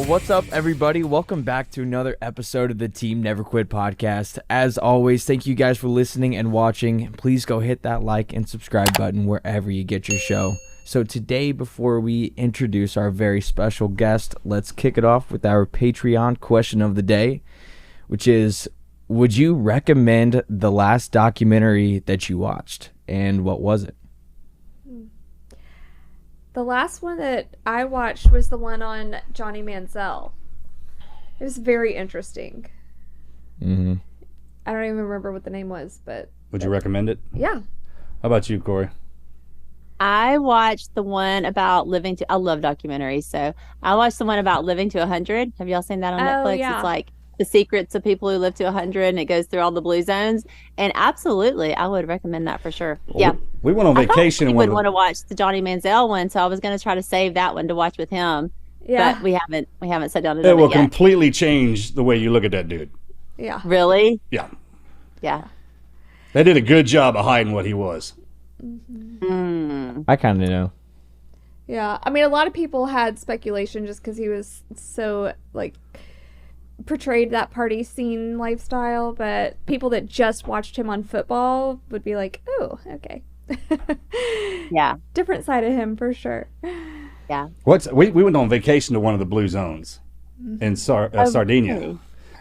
Well, what's up, everybody? Welcome back to another episode of the Team Never Quit podcast. As always, thank you guys for listening and watching. Please go hit that like and subscribe button wherever you get your show. So today, before we introduce our very special guest, let's kick it off with our Patreon question of the day, which is, would you recommend the last documentary that you watched, and what was it? The last one that I watched was the one on Johnny Manziel. It was very interesting. Mm-hmm. I don't even remember what the name was, but... Would you recommend it? Yeah. How about you, Korie? I watched the one about living to... I love documentaries, so I watched the one about living to 100. Have y'all seen that on Netflix? Yeah. It's like the secrets of people who live to 100, and it goes through all the blue zones. And absolutely, I would recommend that for sure. Yeah. We went on vacation. I would want to watch the Johnny Manziel one, so I was going to try to save that one to watch with him. Yeah. But we haven't sat down to do it. It will yet. completely change the way you look at that dude. Yeah. Really? Yeah. Yeah. They did a good job of hiding what he was. Mm. I kind of know. Yeah. I mean, a lot of people had speculation just because he was so, like, portrayed that party scene lifestyle, but people that just watched him on football would be like, oh, okay. Yeah. Different side of him for sure. Yeah. We went on vacation to one of the blue zones in Sardinia. Really?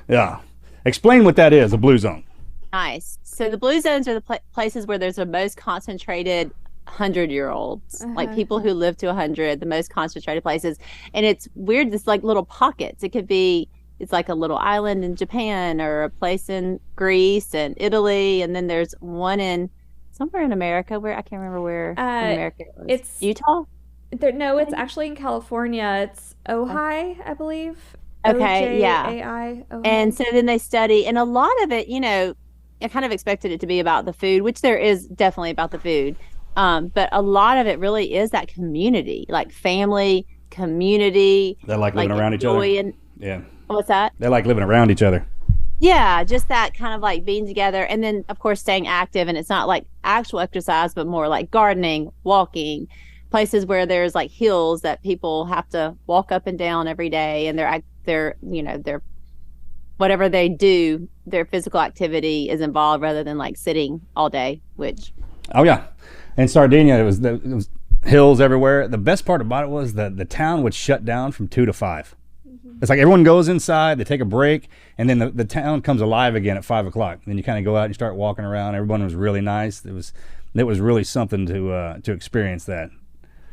Yeah. Explain what that is, a blue zone. Nice. So the blue zones are the places where there's the most concentrated 100-year-olds, like people who live to 100, the most concentrated places. And it's weird. It's like little pockets. It could be, it's like a little island in Japan or a place in Greece and Italy. And then there's one in somewhere in America where I can't remember where in America it was. It's Utah? No, it's actually in California. It's Ojai, I believe. Okay, yeah. O-J-A-I, Ojai. And so then they study, and a lot of it, I kind of expected it to be about the food, which there is definitely about the food. But a lot of it really is that community, like family, community. They like living around each other. Yeah. What's that? They like living around each other. Yeah, just that kind of like being together. And then, of course, staying active. And it's not like actual exercise, but more like gardening, walking, places where there's like hills that people have to walk up and down every day. And they're whatever they do, their physical activity is involved rather than like sitting all day, which. Oh, yeah. In Sardinia, it was hills everywhere. The best part about it was that the town would shut down from 2 to 5. It's like everyone goes inside, they take a break, and then the town comes alive again at 5 o'clock. Then you kind of go out and start walking around. Everyone was really nice. It was really something to experience that.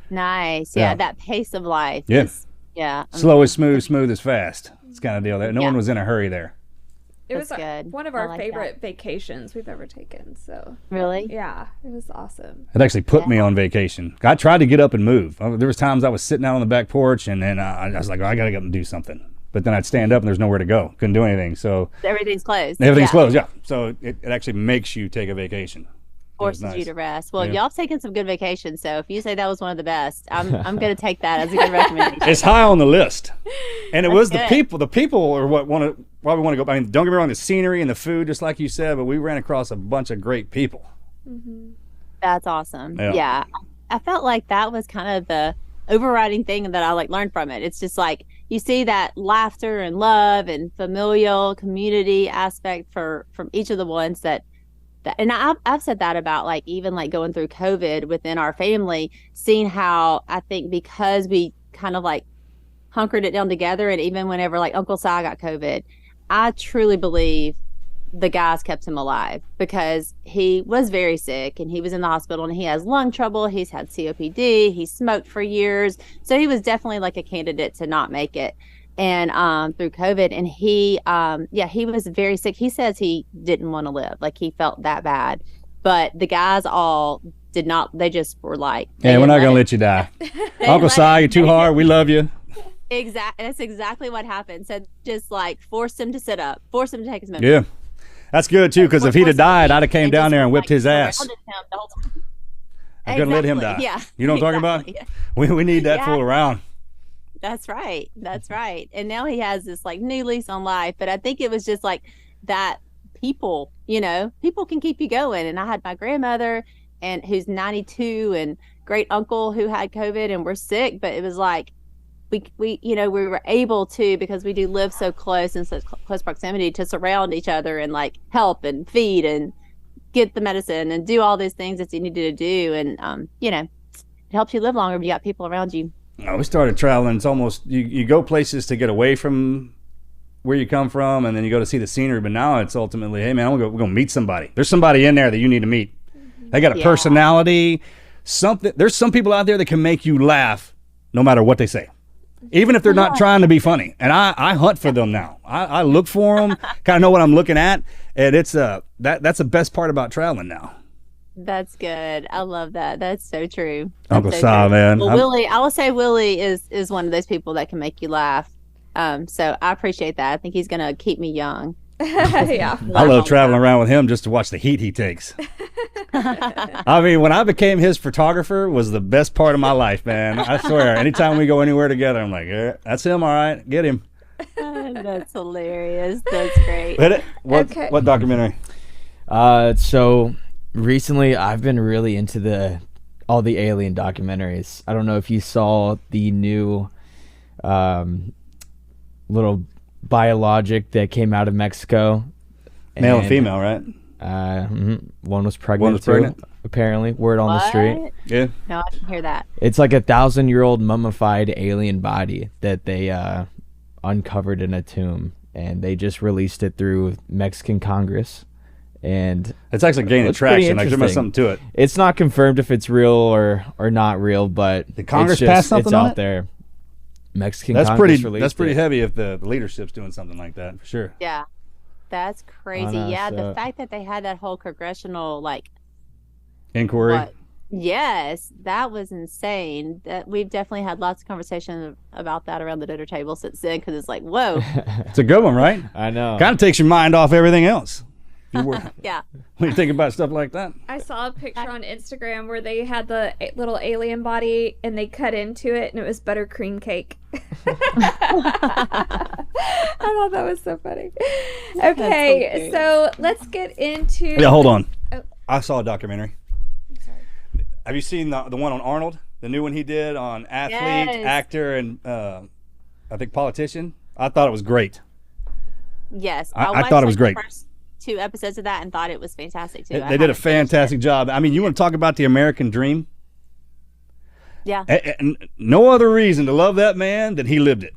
Nice. Yeah, that pace of life. Yeah. Yeah. Slow is smooth, smooth is fast. It's kind of deal there. No one was in a hurry there. It was good. one of our favorite vacations we've ever taken. So really, yeah, it was awesome. It actually put me on vacation. I tried to get up and move. There was times I was sitting out on the back porch, and then I was like, I got to get up and do something. But then I'd stand up, and there's nowhere to go. Couldn't do anything. So everything's closed. Everything's closed. Yeah. So it actually makes you take a vacation. Forces you to rest. Well, y'all have taken some good vacations, so if you say that was one of the best, I'm going to take that as a good recommendation. It's high on the list, and it was good. the people. The people are why we want to go. I mean, don't get me wrong, the scenery and the food, just like you said, but we ran across a bunch of great people. Mm-hmm. That's awesome. Yeah. I felt like that was kind of the overriding thing that I learned from it. It's just like you see that laughter and love and familial community aspect from each of the ones that. And I've said that about like even like going through COVID within our family, seeing how I think because we kind of like hunkered it down together, and even whenever like Uncle Si got COVID, I truly believe the guys kept him alive because he was very sick and he was in the hospital and he has lung trouble. He's had COPD. He smoked for years. So he was definitely like a candidate to not make it. And through COVID, and he was very sick. He says he didn't want to live, like he felt that bad. But the guys all did not. They just were like, "Yeah, we're not gonna let you die, Uncle Si. You're too hard. We love you." Exactly. That's exactly what happened. So just like forced him to sit up, forced him to take his medicine. Yeah, that's good too. Because if he'd have died, I'd have came down there and whipped his ass. I couldn't let him die. Yeah, you know what I'm talking about? Yeah. We need that fool around. That's right. That's right. And now he has this like new lease on life. But I think it was just like that people can keep you going. And I had my grandmother who's 92 and great uncle who had COVID and were sick. But it was like we we were able to, because we do live so close in such close proximity, to surround each other and like help and feed and get the medicine and do all those things that you needed to do. And it helps you live longer if you got people around you. We started traveling. It's almost you go places to get away from where you come from, and then you go to see the scenery. But now it's ultimately, hey man, we're gonna meet somebody. There's somebody in there that you need to meet. They got a personality. There's some people out there that can make you laugh no matter what they say, even if they're not trying to be funny. And I hunt for them now. I look for them, kind of know what I'm looking at, and it's that's the best part about traveling now. That's good. I love that. That's so true. Uncle so Sal, man. Well, Willie, I will say Willie is one of those people that can make you laugh. So I appreciate that. I think he's gonna keep me young. Yeah. I love traveling around with him just to watch the heat he takes. I mean, when I became his photographer was the best part of my life, man. I swear. Anytime we go anywhere together, I'm like, yeah, that's him. All right, get him. That's hilarious. That's great. What documentary? So recently I've been really into all the alien documentaries. I don't know if you saw the new little biologic that came out of Mexico. Male and female, right? One was pregnant. Too, apparently. Word on the street. Yeah. No, I didn't hear that. It's like 1,000-year-old mummified alien body that they uncovered in a tomb, and they just released it through Mexican Congress. And it's actually gaining traction. Like there must be something to it. It's not confirmed if it's real or not real, but did Congress pass something it's on out it? there. Mexican That's Congress pretty. That's pretty heavy if the leadership's doing something like that, for sure. Yeah, that's crazy. The fact that they had that whole congressional inquiry. Yes, that was insane. That we've definitely had lots of conversation about that around the dinner table since then, because it's like, whoa. It's a good one, right? I know. Kind of takes your mind off everything else. Yeah. When you think about stuff like that. I saw a picture on Instagram where they had the little alien body and they cut into it and it was buttercream cake. I thought that was so funny. Okay, so let's get into... Yeah, hold on. Oh. I saw a documentary. I'm sorry. Have you seen the one on Arnold? The new one he did on athlete, actor, and I think politician? I thought it was great. Yes. I thought it was great. The first 2 episodes of that and thought it was fantastic too. They did a fantastic job. I mean, you want to talk about the American dream? Yeah. And no other reason to love that man than he lived it.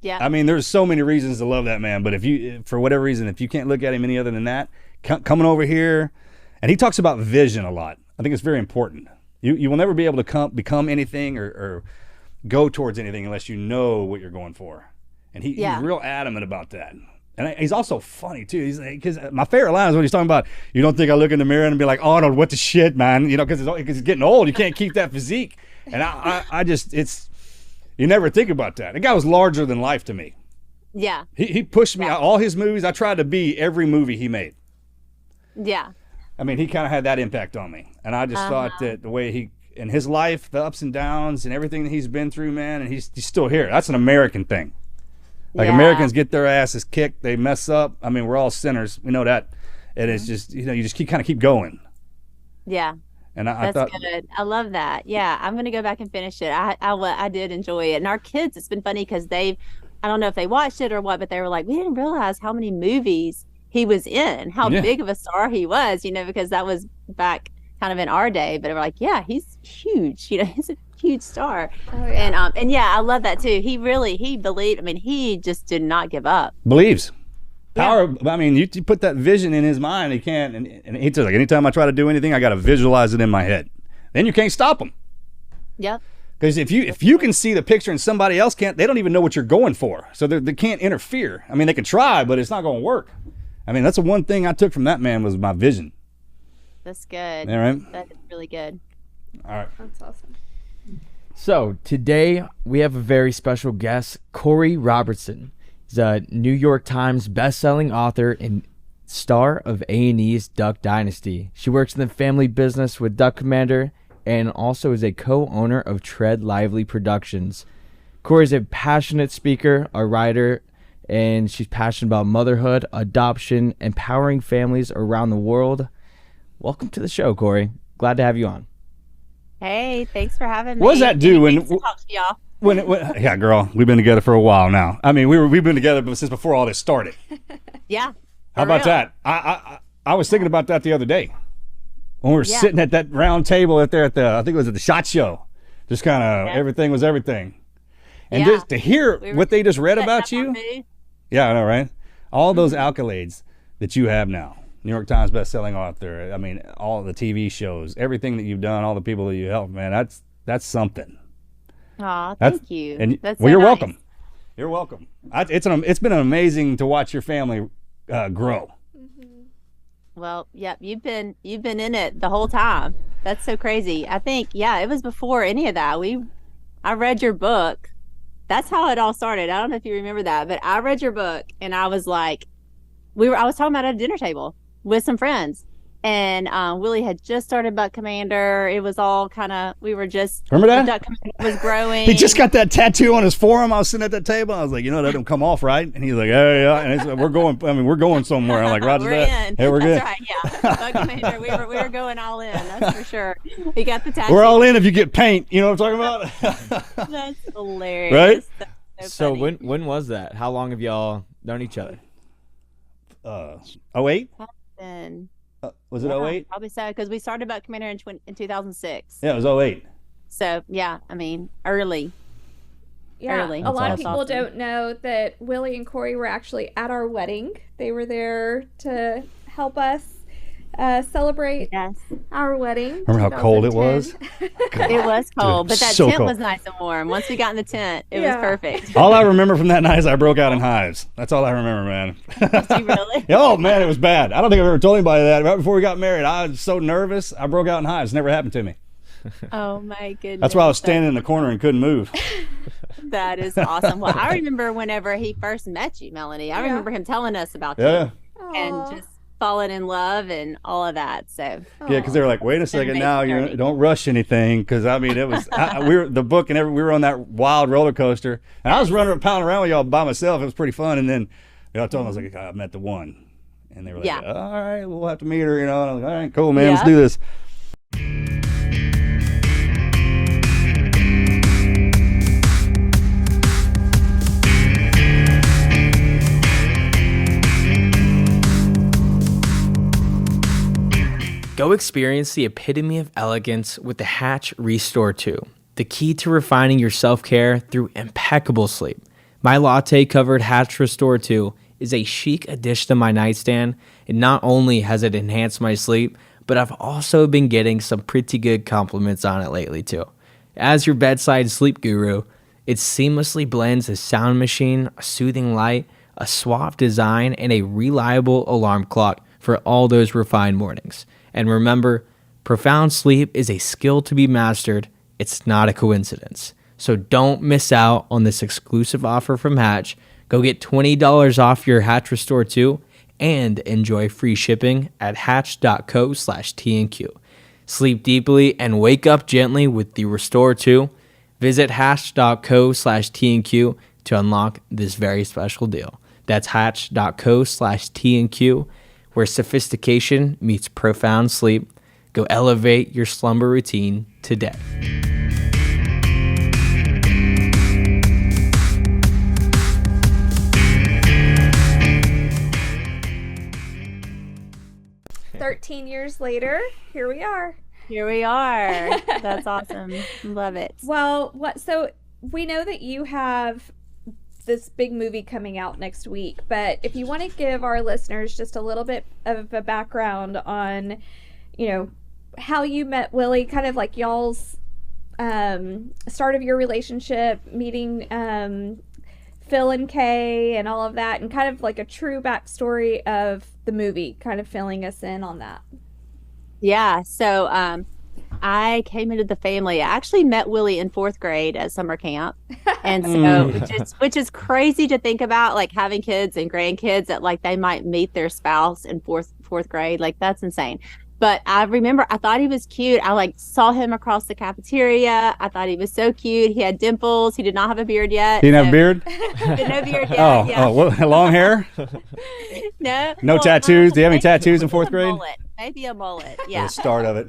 Yeah. I mean, there's so many reasons to love that man, but if you, for whatever reason, if you can't look at him any other than that, coming over here, and he talks about vision a lot. I think it's very important. You will never be able to become anything or go towards anything unless you know what you're going for. And he's real adamant about that. And he's also funny too. He's because my favorite line is when he's talking about, you don't think I look in the mirror and be like, Arnold, what the shit, man? You know, because it's getting old. You can't keep that physique. And I just, you never think about that. The guy was larger than life to me. Yeah. He pushed me. All his movies, I tried to be every movie he made. Yeah. I mean, he kind of had that impact on me. And I just thought that the way in his life, the ups and downs and everything that he's been through, man, and he's still here. That's an American thing. Like Americans get their asses kicked, they mess up. I mean, we're all sinners. We know that. And it's just, you just kind of keep going. Yeah. And I thought, good. I love that. Yeah, I'm gonna go back and finish it. I did enjoy it, and our kids, it's been funny because I don't know if they watched it or what, but they were like, we didn't realize how many movies he was in, how big of a star he was, because that was back kind of in our day. But they were like, yeah, he's huge. He's a huge star. Oh, yeah. And I love that too. He believed. I mean, he just did not give up. Believes. Power. I mean, you put that vision in his mind. He can't. And he says, like, anytime I try to do anything, I got to visualize it in my head. Then you can't stop him. Yep. Because if you can see the picture and somebody else can't, they don't even know what you're going for. So they can't interfere. I mean, they can try, but it's not going to work. I mean, that's the one thing I took from that man was my vision. That's good. All right. That's really good. All right. That's awesome. So today we have a very special guest, Korie Robertson. He's a New York Times best-selling author and star of A&E's Duck Dynasty. She works in the family business with Duck Commander and also is a co-owner of Tread Lively Productions. Korie is a passionate speaker, a writer, and she's passionate about motherhood, adoption, empowering families around the world. Welcome to the show, Korie. Glad to have you on. Hey, thanks for having me. What does that do? Talk to y'all. Yeah, girl, we've been together for a while now. I mean, we've been together since before all this started. Yeah. How about that? I was thinking about that the other day when we were sitting at that round table at I think it was at the SHOT Show. Just kind of everything was everything. And just to hear what they just read about you. Yeah, I know, right? All those accolades that you have now. New York Times best-selling author. I mean, all the TV shows, everything that you've done, all the people that you helped, man, that's something. Aw, thank you. And that's you're nice. welcome. You're welcome. It's been amazing to watch your family grow. Well, yeah, you've been in it the whole time. That's so crazy. I think, it was before any of that. I read your book. That's how it all started. I don't know if you remember that, but I read your book and I was like, I was talking about it at a dinner table with some friends, and Willie had just started Buck Commander. It was all kind of, we were just, remember that? Duck Commander was growing. He just got that tattoo on his forearm. I was sitting at that table. I was like, that don't come off, right? And he's like, yeah. And we're going somewhere. I'm like, Roger we're that. in. Hey, we're good. That's right, yeah. Buck Commander, we were going all in. That's for sure. He got the tattoo. We're all in if you get paint. You know what I'm talking about? That's hilarious. Right? That's So funny. when was that? How long have y'all known each other? 08? And Was it 08? probably so, because we started Buck Commander in 2006. Yeah, it was 08. So I mean, early. Yeah, Early. a lot of That's people awesome. don't know that Willie and Korie were actually at our wedding. They were there to help us celebrate Yes, our wedding. Remember how cold it was? 2010. it was cold, Dude, but that so tent cold. was nice and warm. Once we got in the tent, it was Yeah. perfect. All I remember from that night is I broke out in hives. That's all I remember, man. Did you really? Oh, man, it was bad. I don't think I've ever told anybody that. Right before we got married, I was so nervous. I broke out in hives. Never happened to me. Oh my goodness. That's why I was standing in the corner and couldn't move. That is awesome. Well, I remember whenever he first met you, Melanie. I remember him telling us about Yeah. you and just falling in love and all of that. So Yeah, because they were like, wait a second amazing now, journey. don't rush anything. Because, I mean, it was, we were, the book and we were on that wild roller coaster. And I was running pounding around with y'all by myself. It was pretty fun. And then I told them, I was like, I met the one. And they were like, Yeah. all right, we'll have to meet her, And I was like, all right, cool, man, let's Yeah. do this. Go experience the epitome of elegance with the Hatch Restore 2, the key to refining your self-care through impeccable sleep. My latte-covered Hatch Restore 2 is a chic addition to my nightstand, and not only has it enhanced my sleep, but I've also been getting some pretty good compliments on it lately too. As your bedside sleep guru, it seamlessly blends a sound machine, a soothing light, a suave design, and a reliable alarm clock for all those refined mornings. And remember, profound sleep is a skill to be mastered. It's not a coincidence. So don't miss out on this exclusive offer from Hatch. Go get $20 off your Hatch Restore 2 and enjoy free shipping at hatch.co/TNQ. Sleep deeply and wake up gently with the Restore 2. Visit hatch.co/TNQ to unlock this very special deal. That's hatch.co/TNQ, where sophistication meets profound sleep. Go elevate your slumber routine today. "13 years later, here we are." here we are. That's awesome. Love it. Well, so we know that you have this big movie coming out next week, but if you want to give our listeners just a little bit of a background on, how you met Willie, kind of like y'all's start of your relationship, meeting Phil and Kay and all of that, and kind of like a true backstory of the movie, kind of filling us in on that. Yeah. So I came into the family. I actually met Willie in 4th grade at summer camp. And so, which is crazy to think about, like having kids and grandkids that like they might meet their spouse in fourth grade. Like that's insane. But I remember I thought he was cute. I like saw him across the cafeteria. I thought he was so cute. He had dimples. He did not have a beard yet. He didn't have a beard? No beard yet. Oh, yeah. what, long hair? No. No Well, tattoos? Do you have any maybe tattoos in a 4th grade? mullet. Maybe a mullet. The Yeah. start of it.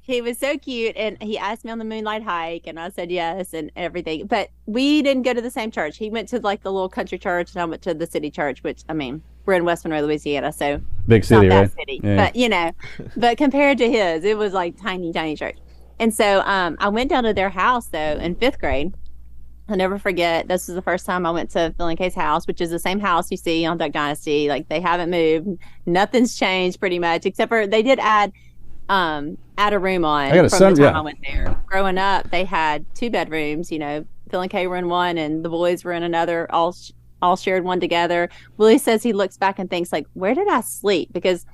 He was so cute, and he asked me on the moonlight hike, and I said yes and everything. But we didn't go to the same church. He went to like the little country church, and I went to the city church, which, I mean, we're in West Monroe, Louisiana, so Big city, not right? that city. Yeah. But, you know, but compared to his, it was like tiny, tiny church. And so I went down to their house, though, in 5th grade. I'll never forget. This was the first time I went to Phil and Kay's house, which is the same house you see on Duck Dynasty. Like, they haven't moved. Nothing's changed pretty much, except for they did add a room on I got a from son, the time yeah. I went there. Growing up, they had 2 bedrooms. You know, Phil and Kay were in one, and the boys were in another. All shared one together. Willie says he looks back and thinks, like, where did I sleep? Because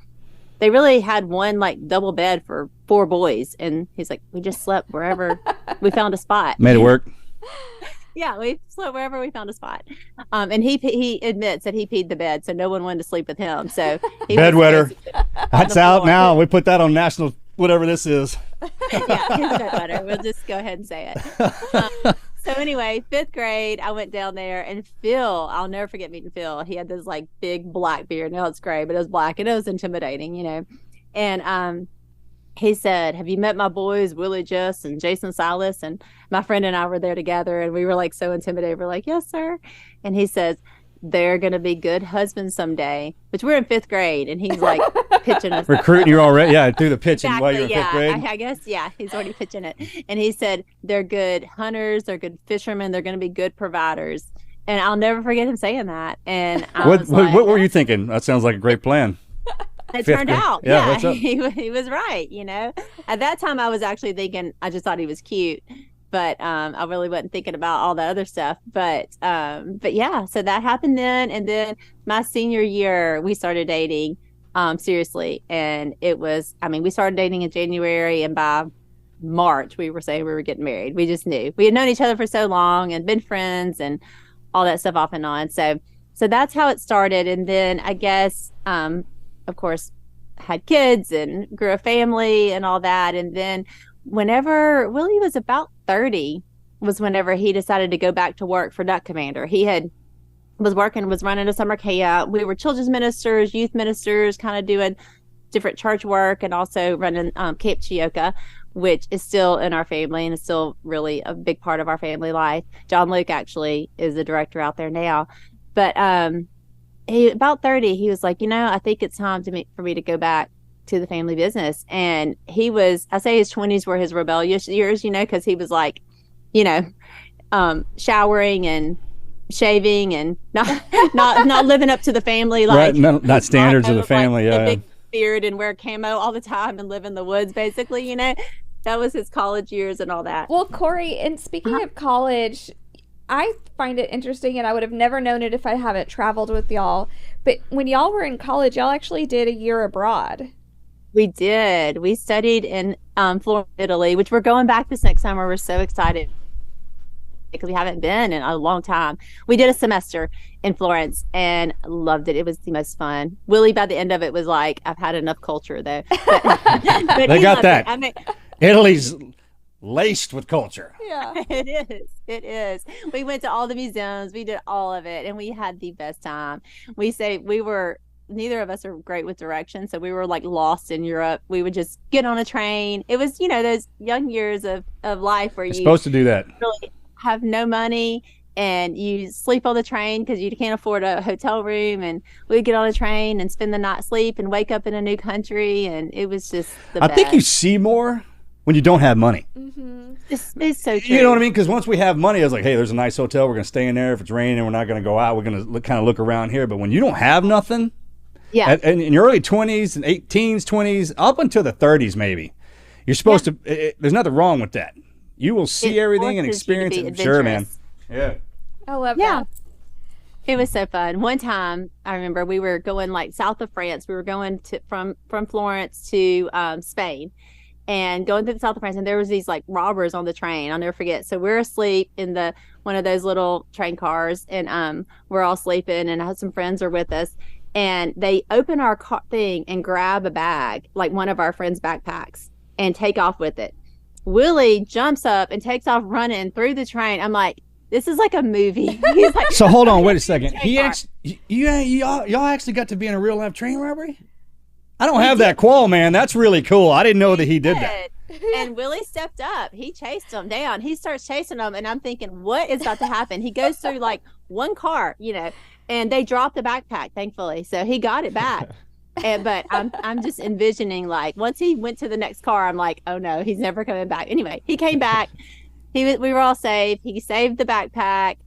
they really had one like double bed for 4 boys, and he's like, we just slept wherever we found a spot. Made it work. Yeah, we slept wherever we found a spot. And he admits that he peed the bed, so no one wanted to sleep with him. So he Bedwetter. That's the out floor. now. We put that on national, whatever this is. Yeah, his bedwetter. We'll just go ahead and say it. So anyway, 5th grade, I went down there, and Phil, I'll never forget meeting Phil. He had this like big black beard. Now it's gray, but it was black, and it was intimidating, you know. And he said, have you met my boys, Willie, Jess, and Jason Silas? And my friend and I were there together, and we were like so intimidated. We're like, yes, sir. And he says, they're going to be good husbands someday, which we're in 5th grade. And he's like pitching us. Recruiting you already. Yeah, through the pitching while you're in yeah. 5th grade. I guess, yeah, he's already pitching it. And he said, they're good hunters, they're good fishermen, they're going to be good providers. And I'll never forget him saying that. And I was like, what were you thinking? That sounds like a great plan. it 5th turned grade. out, Yeah, yeah, what's up? he was right, you know. At that time, I was actually thinking, I just thought he was cute. But I really wasn't thinking about all the other stuff. But yeah, so that happened then. And then my senior year, we started dating seriously. And it was, I mean, we started dating in January, and by March, we were saying we were getting married. We just knew. We had known each other for so long and been friends and all that stuff off and on. So that's how it started. And then I guess, of course, had kids and grew a family and all that. And then whenever Willie was about 30 was whenever he decided to go back to work for Duck Commander. He was running a summer camp. We were children's ministers, youth ministers, kind of doing different church work, and also running Camp Chioka, which is still in our family and is still really a big part of our family life. John Luke actually is the director out there now. But he about 30, he was like, I think it's time for me to go back to the family business. And I say his 20s were his rebellious years, because he was like, showering and shaving and not living up to the family, like right, not standards of the family. Like, yeah, big beard and wear camo all the time and live in the woods, basically. That was his college years and all that. Well, Korie, and speaking of college, I find it interesting, and I would have never known it if I haven't traveled with y'all. But when y'all were in college, y'all actually did a year abroad. We did. We studied in Florence, Italy, which we're going back this next summer. We're so excited because we haven't been in a long time. We did a semester in Florence and loved it. It was the most fun. Willie, by the end of it, was like, I've had enough culture, though. But they got that. I mean, Italy's laced with culture. Yeah. It is. We went to all the museums. We did all of it, and we had the best time. Neither of us are great with directions, so we were like lost in Europe. We would just get on a train. It was, those young years of life where you're supposed to do that. Really have no money and you sleep on the train because you can't afford a hotel room. And we'd get on a train and spend the night sleep and wake up in a new country, and it was just the best. I think you see more when you don't have money. Mm-hmm. It's so true. You know what I mean? Because once we have money, it's like, hey, there's a nice hotel. We're going to stay in there. If it's raining, we're not going to go out. We're going to kind of look around here. But when you don't have nothing, yeah, and in your early 20s and 18s, 20s, up until the 30s maybe, you're supposed to, there's nothing wrong with that. You will see everything and experience it. Sure, man. Yeah. I love that. It was so fun. One time, I remember we were going like south of France. We were going from Florence to Spain, and going through the south of France. And there was these like robbers on the train. I'll never forget. So we're asleep in one of those little train cars, and we're all sleeping. And I had some friends are with us, and they open our car thing and grab a bag, like one of our friends' backpacks, and take off with it. Willie jumps up and takes off running through the train. I'm like, this is like a movie. He's like, so hold on, wait a second. Y'all actually got to be in a real life train robbery? I don't have that qual, man. That's really cool. I didn't know that he did that. And Willie stepped up. He chased them down. He starts chasing them, and I'm thinking, what is about to happen? He goes through like one car, and they dropped the backpack, thankfully, so he got it back. But I'm just envisioning, like, once he went to the next car, I'm like, oh no, he's never coming back. Anyway, he came back. We were all safe. He saved the backpack.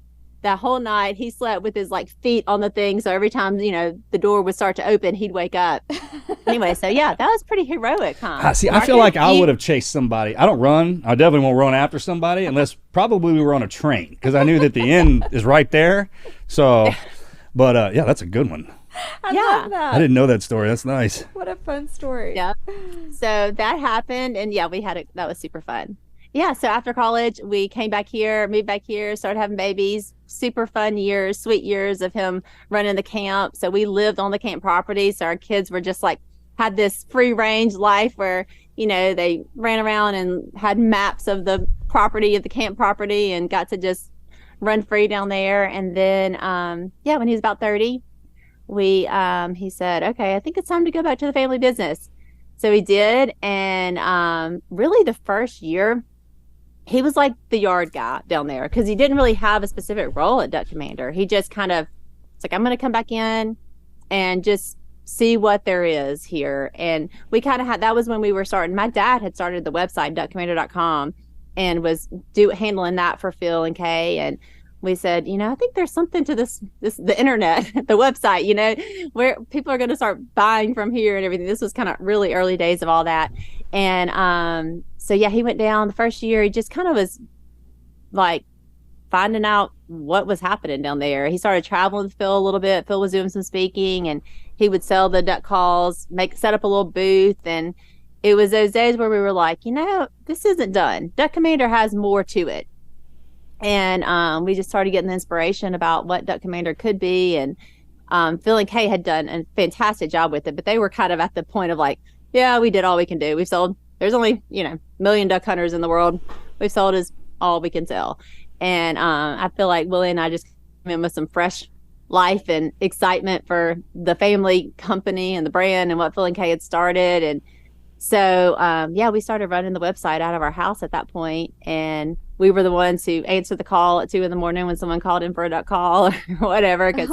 That whole night he slept with his like feet on the thing, so every time the door would start to open, he'd wake up. Anyway, so yeah, that was pretty heroic, huh? See, I feel like I would have chased somebody. I don't run. I definitely won't run after somebody unless probably we were on a train, because I knew that the end is right there. So, but yeah, that's a good one. I love that. I didn't know that story. That's nice. What a fun story. Yeah. So that happened, and yeah, that was super fun. Yeah, so after college, we moved back here, started having babies. Super fun years, sweet years of him running the camp. So we lived on the camp property. So our kids were just like, had this free range life where, they ran around and had maps of the camp property, and got to just run free down there. And then, when he was about 30, he said, okay, I think it's time to go back to the family business. So he did. And really the first year, he was like the yard guy down there, because he didn't really have a specific role at Duck Commander. He just kind of, it's like, I'm going to come back in and just see what there is here. And we kind of that was when we were starting. My dad had started the website, duckcommander.com, and was handling that for Phil and Kay. And we said, I think there's something to the internet, the website, where people are going to start buying from here and everything. This was kind of really early days of all that. And so yeah, he went down the first year. He just kind of was like finding out what was happening down there. He started traveling with Phil a little bit. Phil was doing some speaking, and he would sell the duck calls, set up a little booth. And it was those days where we were like, this isn't done. Duck Commander has more to it. And we just started getting the inspiration about what Duck Commander could be. And Phil and Kay had done a fantastic job with it, but they were kind of at the point of like, yeah, we did all we can do. We've sold, there's only, million duck hunters in the world. We've sold is all we can sell. And I feel like Willie and I just came in with some fresh life and excitement for the family company and the brand and what Phil and Kay had started. And so, we started running the website out of our house at that point. And we were the ones who answered the call at 2 a.m. when someone called in for a duck call or whatever. Because,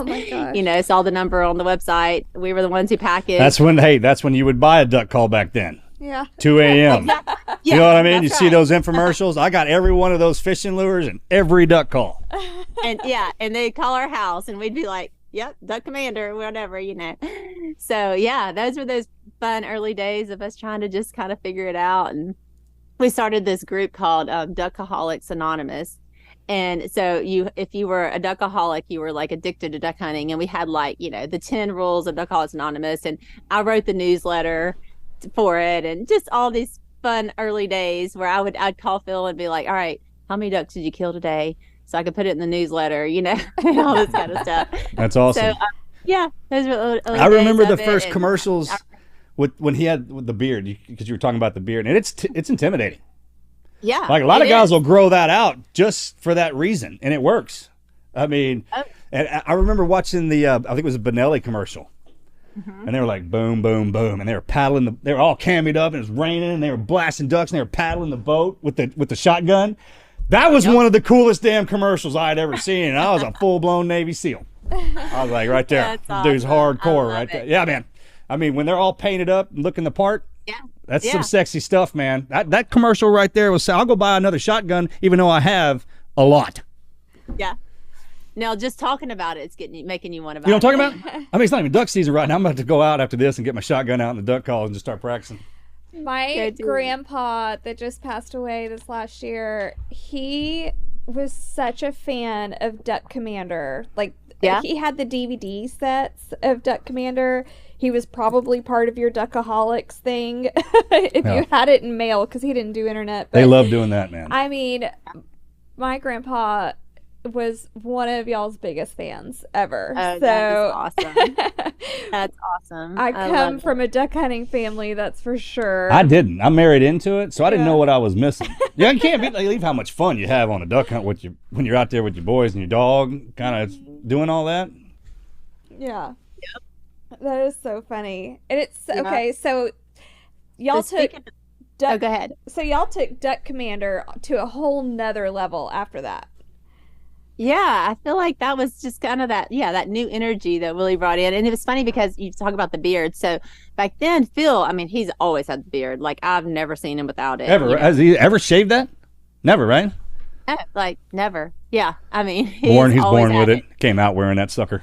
saw the number on the website. We were the ones who packaged. That's when you would buy a duck call back then. Yeah. 2 a.m. Exactly. You know what I mean? You see those infomercials? I got every one of those fishing lures and every duck call. And they'd call our house and we'd be like, yep, Duck Commander, whatever, So yeah, those were those fun early days of us trying to just kind of figure it out. And we started this group called Duckaholics Anonymous. And so if you were a duckaholic, you were like addicted to duck hunting. And we had like, the 10 rules of Duckaholics Anonymous. And I wrote the newsletter for it, and just all these fun early days where I'd call Phil and be like, all right, how many ducks did you kill today? So I could put it in the newsletter, and all this kind of stuff. That's awesome. So, those were early I remember the days first commercials when he had the beard, because you were talking about the beard, and it's intimidating. Yeah. Like a lot of guys will grow that out just for that reason, and it works. I mean, and I remember watching I think it was a Benelli commercial. Mm-hmm. And they were like boom, boom, boom, and they were paddling. They were all cammied up, and it was raining, and they were blasting ducks, and they were paddling the boat with the shotgun. That was one of the coolest damn commercials I had ever seen, and I was a full blown Navy SEAL. I was like, right there, That's awesome. Dude's hardcore, right there. Yeah, man. I mean, when they're all painted up and looking the part, that's some sexy stuff, man. That commercial right there was. I'll go buy another shotgun, even though I have a lot. Yeah. Now, just talking about it, it's making you want to buy. You know what I'm talking about? I mean, it's not even duck season right now. I'm about to go out after this and get my shotgun out in the duck calls and just start practicing. My grandpa that just passed away this last year, he was such a fan of Duck Commander. Like, he had the DVD sets of Duck Commander. He was probably part of your Duckaholics thing if you had it in mail, because he didn't do internet. But, they love doing that, man. I mean, my grandpa was one of y'all's biggest fans ever. Oh, so that is awesome. That's awesome. I come from a duck hunting family, that's for sure. I didn't. I'm married into it, so I didn't know what I was missing. Yeah, you can't believe how much fun you have on a duck hunt when you're out there with your boys and your dog, kind of doing all that. Yeah. Yep. That is so funny. And it's okay. So y'all Duck, go ahead. So y'all took Duck Commander to a whole nother level after that. Yeah, I feel like that was just kind of that new energy that Willie brought in. And it was funny because you talk about the beard. So back then, Phil, I mean, he's always had the beard. Like, I've never seen him without it. Ever? Has he ever shaved that? Never, right? Like, never. Yeah, I mean, He's born with it. Came out wearing that sucker.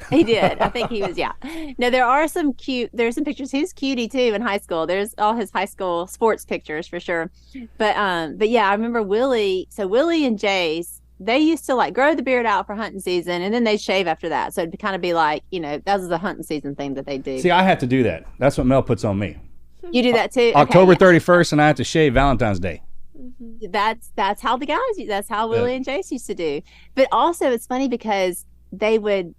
He did. I think he was, yeah. No, there's some pictures. He was cutie too in high school. There's all his high school sports pictures for sure. But yeah, I remember Willie. So Willie and Jace, they used to like grow the beard out for hunting season and then they shave after that. So it'd kind of be like, that was the hunting season thing that they do. See, I have to do that. That's what Mel puts on me. You do that too? October 31st, and I have to shave Valentine's Day. That's how the guys, that's how Willie and Jace used to do. But also it's funny because Willie would,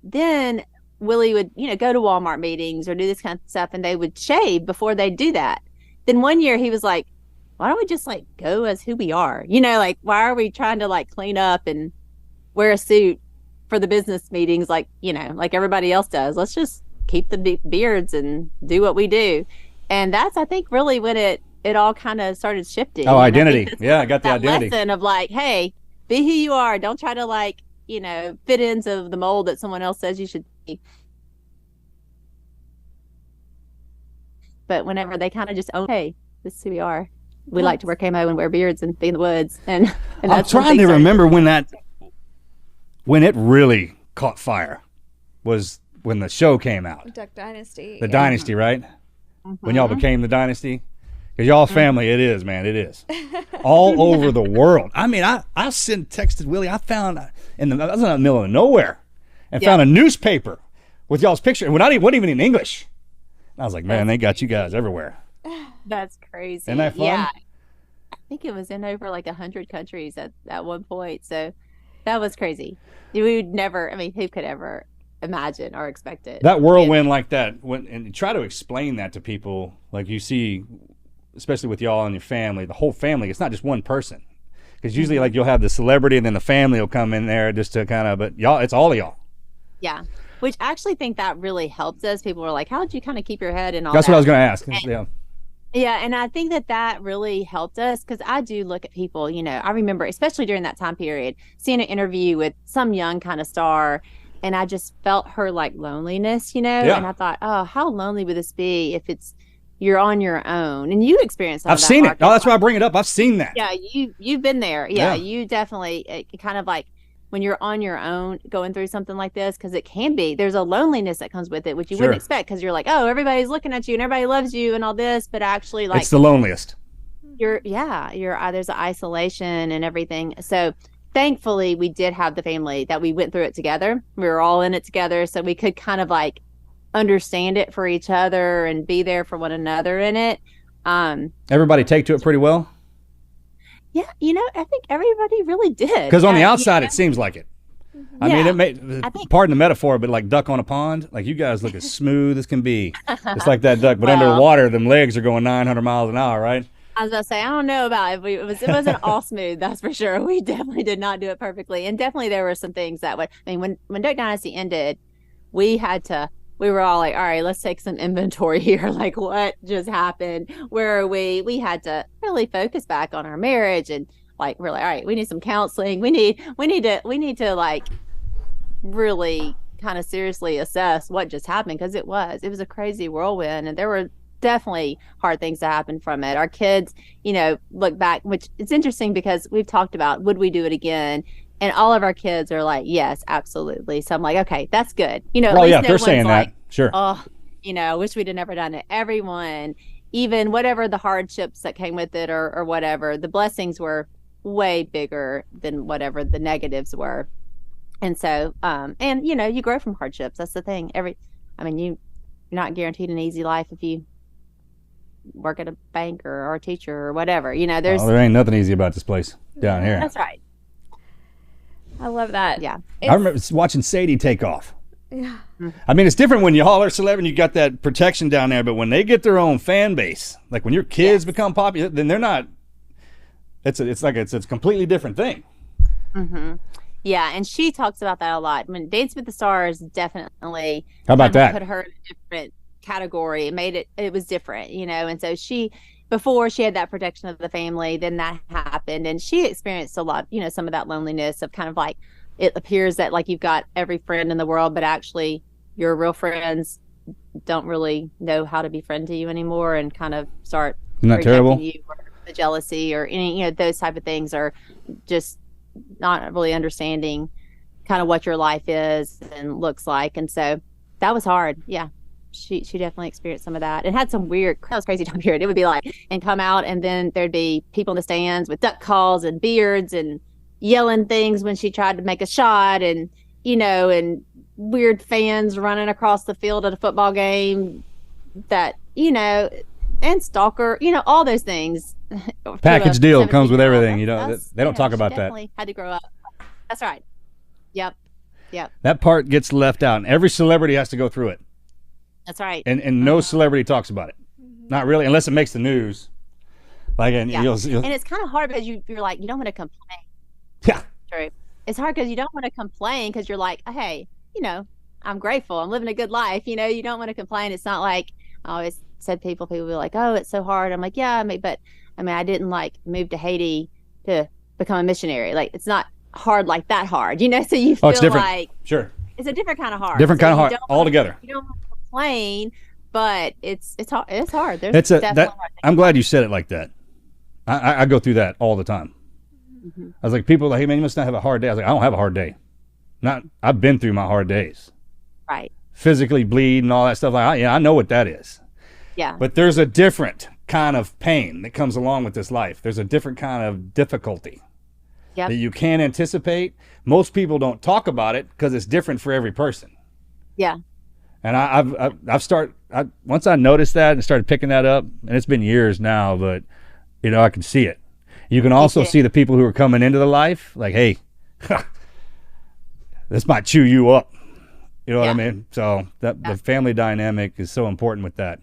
go to Walmart meetings or do this kind of stuff and they would shave before they do that. Then one year he was like, why don't we just like go as who we are? Like, why are we trying to like clean up and wear a suit for the business meetings like everybody else does? Let's just keep the beards and do what we do. And that's, I think, really when it all kind of started shifting. Oh, identity. Yeah, I got the that identity. lesson of like, hey, be who you are. Don't try to like, fit into the mold that someone else says you should be. But whenever they kind of just own, hey, this is who we are. We like to wear camo and wear beards and be in the woods. And I'm trying to remember when it really caught fire was when the show came out. Duck Dynasty. The Dynasty, right? When y'all became the Dynasty. Because y'all family, it is, man, it is. All over the world. I mean, I texted Willie. I found, I was in the middle of nowhere and found a newspaper with y'all's picture. It wasn't even in English. I was like, man, they got you guys everywhere. That's crazy. Isn't that fun? Yeah. I think it was in over like 100 countries at one point. So that was crazy. We would never, who could ever imagine or expect it? That whirlwind like that, and try to explain that to people, like you see, especially with y'all and your family, the whole family. It's not just one person. Because usually like you'll have the celebrity and then the family will come in there just to kind of, but y'all, it's all of y'all. Yeah. Which I actually think that really helped us. People were like, how did you kind of keep your head and all That's that? what I was going to ask. Yeah, and I think that really helped us because I do look at people, I remember, especially during that time period, seeing an interview with some young kind of star, and I just felt her like loneliness, and I thought, oh, how lonely would this be if you're on your own? And you experienced I've seen it. Oh, that's why I bring it up. I've seen that. Yeah, you've been there. Yeah, you definitely kind of like when you're on your own going through something like this, because it can be, there's a loneliness that comes with it, which you wouldn't expect because you're like, oh, everybody's looking at you and everybody loves you and all this, but actually like it's the loneliest. There's an isolation and everything. So thankfully we did have the family that we went through it together. We were all in it together. So we could kind of like understand it for each other and be there for one another in it. Everybody take to it pretty well. Yeah, I think everybody really did. Because on the outside, it seems like it. I mean, pardon the metaphor, but like duck on a pond, like you guys look as smooth as can be. It's like that duck, but underwater, them legs are going 900 miles an hour, right? I was about to say, I don't know about it. It wasn't all smooth, that's for sure. We definitely did not do it perfectly. And definitely there were some things that when Duck Dynasty ended, we were all like, all right, let's take some inventory here. Like, what just happened? Where are we? We had to really focus back on our marriage, and like, we're like, all right, we need some counseling. We need to like really kind of seriously assess what just happened, because it was a crazy whirlwind, and there were definitely hard things to happen from it. Our kids, look back, which it's interesting because we've talked about, would we do it again? And all of our kids are like, yes, absolutely. So I'm like, okay, that's good. Oh yeah, they're saying like, that. Sure. Oh, I wish we'd have never done it. Everyone, even whatever the hardships that came with it or whatever, the blessings were way bigger than whatever the negatives were. And so, and you grow from hardships. That's the thing. You're not guaranteed an easy life if you work at a bank or a teacher or whatever. There ain't nothing easy about this place down here. That's right. I love that. Yeah. I remember watching Sadie take off. Yeah. I mean, it's different when y'all are celebrity, you got that protection down there, but when they get their own fan base, like when your kids become popular, then they're not, it's a completely different thing. Mm-hmm. Yeah, and she talks about that a lot. When Dance with the Stars definitely How about that? Put her in a different category. It was different, and so before she had that protection of the family, then that happened, and she experienced a lot, some of that loneliness of kind of like, it appears that like you've got every friend in the world, but actually your real friends don't really know how to be friend to you anymore, and kind of start terrible? You, or the jealousy or any, those type of things, are just not really understanding kind of what your life is and looks like. And so that was hard. Yeah. She definitely experienced some of that, and had some weird, that was crazy time period. It would be like, and come out, and then there'd be people in the stands with duck calls and beards and yelling things when she tried to make a shot, and, and weird fans running across the field at a football game that, and stalker, all those things. Package deal comes with everything. They don't talk about that. Had to grow up. That's right. Yep. That part gets left out, and every celebrity has to go through it. That's right. And no celebrity talks about it. Not really, unless it makes the news. Like, and and it's kind of hard because you're like, you don't want to complain. Yeah. True. It's hard because you don't want to complain, because you're like, hey, I'm grateful. I'm living a good life. You don't want to complain. It's not like, I always said people be like, oh, it's so hard. I'm like, yeah, I didn't like move to Haiti to become a missionary. Like, it's not hard like that hard, so you feel it's different. Like, sure, it's a different kind of hard. Different kind of hard altogether. You don't want to complain, but it's hard. It's hard. I'm glad you said it like that. I go through that all the time. Mm-hmm. I was like, people are like, hey man, you must not have a hard day. I was like, I don't have a hard day. I've been through my hard days. Right. Physically bleed and all that stuff. Like, I know what that is. Yeah. But there's a different kind of pain that comes along with this life. There's a different kind of difficulty that you can't anticipate. Most people don't talk about it because it's different for every person. Yeah. And once I noticed that and started picking that up, and it's been years now, but I can see it. You can also see the people who are coming into the life, like, hey, this might chew you up. You know what I mean? So the family dynamic is so important with that.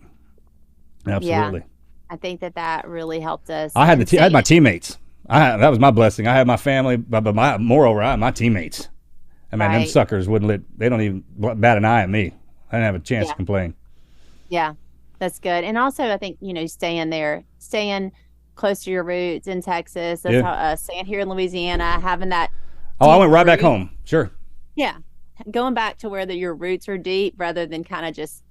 Absolutely. Yeah. I think that really helped us. I had my teammates. That was my blessing. I had my family, but moreover, I had my teammates. I mean, them suckers they don't even bat an eye at me. I didn't have a chance to complain. Yeah, that's good. And also, I think, staying close to your roots in Texas. That's how staying here in Louisiana, having that. Oh, I went right back home. Sure. Yeah. Going back to where your roots are deep rather than kind of just,